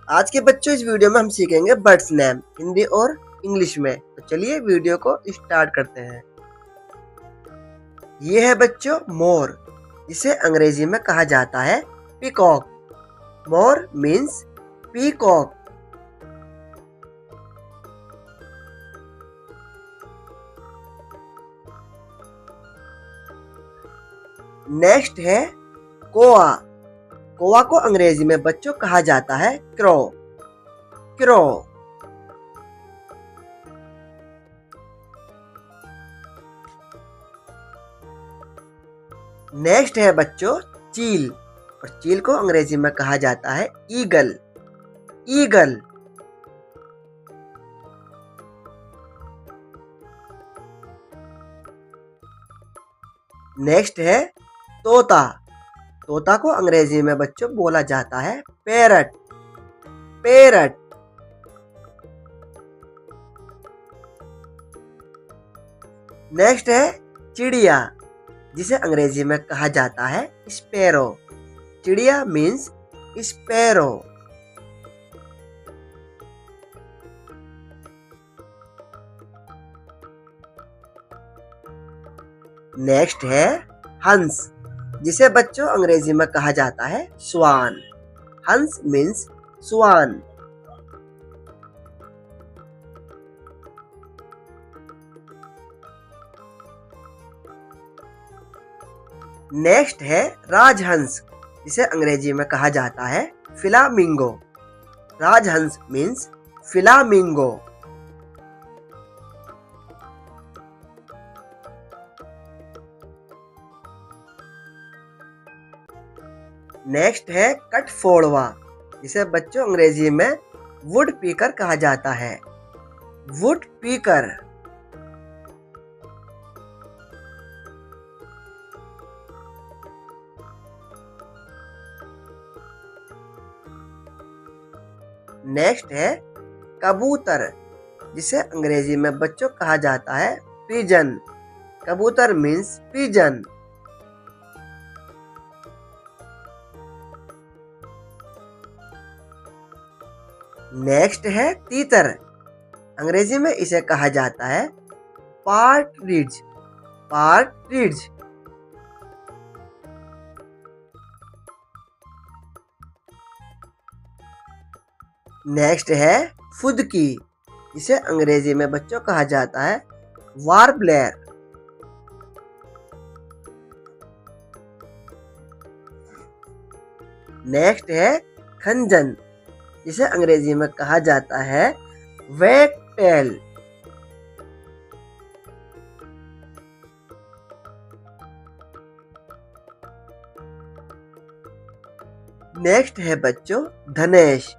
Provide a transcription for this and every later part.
आज के बच्चों इस वीडियो में हम सीखेंगे बर्ड्स नेम हिंदी और इंग्लिश में। तो चलिए वीडियो को स्टार्ट करते हैं। ये है बच्चों मोर, जिसे अंग्रेजी में कहा जाता है पीकॉक। मोर मीन्स पीकॉक। नेक्स्ट है कोआ। कोआ को अंग्रेजी में बच्चों कहा जाता है क्रो। क्रो। नेक्स्ट है बच्चों चील, और चील को अंग्रेजी में कहा जाता है ईगल। ईगल। नेक्स्ट है तोता। तोता को अंग्रेजी में बच्चों बोला जाता है पैरट। पैरट। नेक्स्ट है चिड़िया, जिसे अंग्रेजी में कहा जाता है स्पैरो। चिड़िया मीन्स स्पैरो। नेक्स्ट है हंस, जिसे बच्चों अंग्रेजी में कहा जाता है स्वान। हंस मीन्स स्वान। नेक्स्ट है राजहंस, जिसे अंग्रेजी में कहा जाता है फ्लामिंगो। राजहंस मीन्स फ्लामिंगो। नेक्स्ट है कठफोड़वा, जिसे बच्चों अंग्रेजी में वुड पीकर कहा जाता है। वुड पीकर। नेक्स्ट है कबूतर, जिसे अंग्रेजी में बच्चों कहा जाता है पिजन। कबूतर मीन्स पिजन। नेक्स्ट है तीतर, अंग्रेजी में इसे कहा जाता है पार्ट्रिज। पार्ट्रिज। नेक्स्ट है फुदकी, जिसे अंग्रेजी में बच्चों कहा जाता है वार्बलर। नेक्स्ट है खंजन, जिसे अंग्रेजी में कहा जाता है वैगटेल। नेक्स्ट है बच्चों धनेश,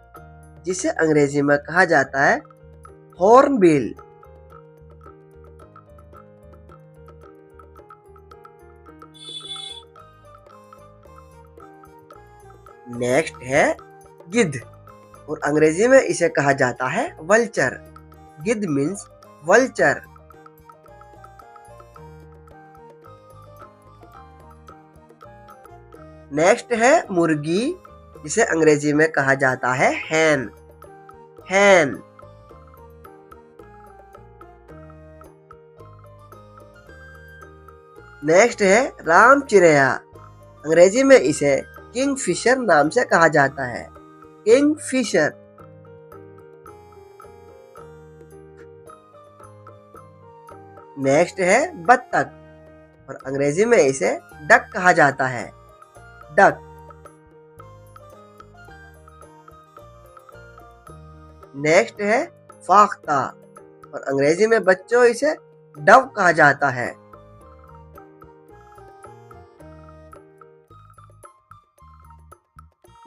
जिसे अंग्रेजी में कहा जाता है हॉर्नबिल। नेक्स्ट है गिद्ध, और अंग्रेजी में इसे कहा जाता है वल्चर। गिद्ध मीन्स वल्चर। नेक्स्ट है मुर्गी, जिसे अंग्रेजी में कहा जाता है हैन। हैन। नेक्स्ट है रामचिड़िया, अंग्रेजी में इसे किंगफिशर नाम से कहा जाता है। किंगफिशर। नेक्स्ट है बत्तख, और अंग्रेजी में इसे डक कहा जाता है। डक। नेक्स्ट है फाख्ता, और अंग्रेजी में बच्चों इसे डव कहा जाता है।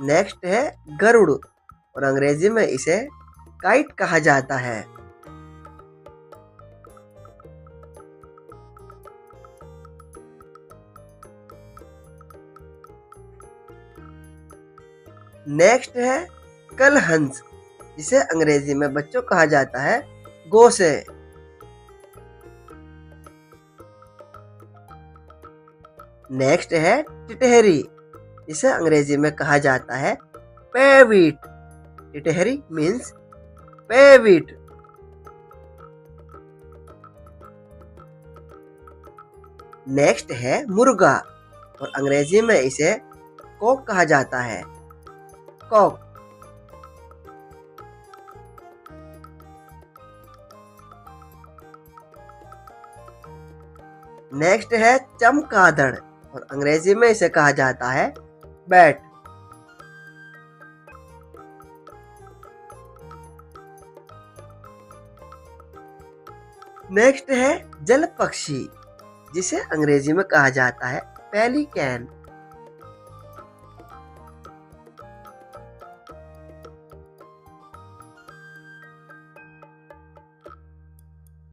नेक्स्ट है गरुड़, और अंग्रेजी में इसे काइट कहा जाता है। नेक्स्ट है कलहंस, जिसे अंग्रेजी में बच्चों कहा जाता है गोसे। नेक्स्ट है टिटहरी, इसे अंग्रेजी में कहा जाता है पैविट। टिटहरी मीन्स पैविट। नेक्स्ट है मुर्गा और अंग्रेजी में इसे कॉक कहा जाता है। कॉक। नेक्स्ट है चमगादड़ और अंग्रेजी में इसे कहा जाता है बैट। नेक्स्ट है जल पक्षी जिसे अंग्रेजी में कहा जाता है पेलिकैन।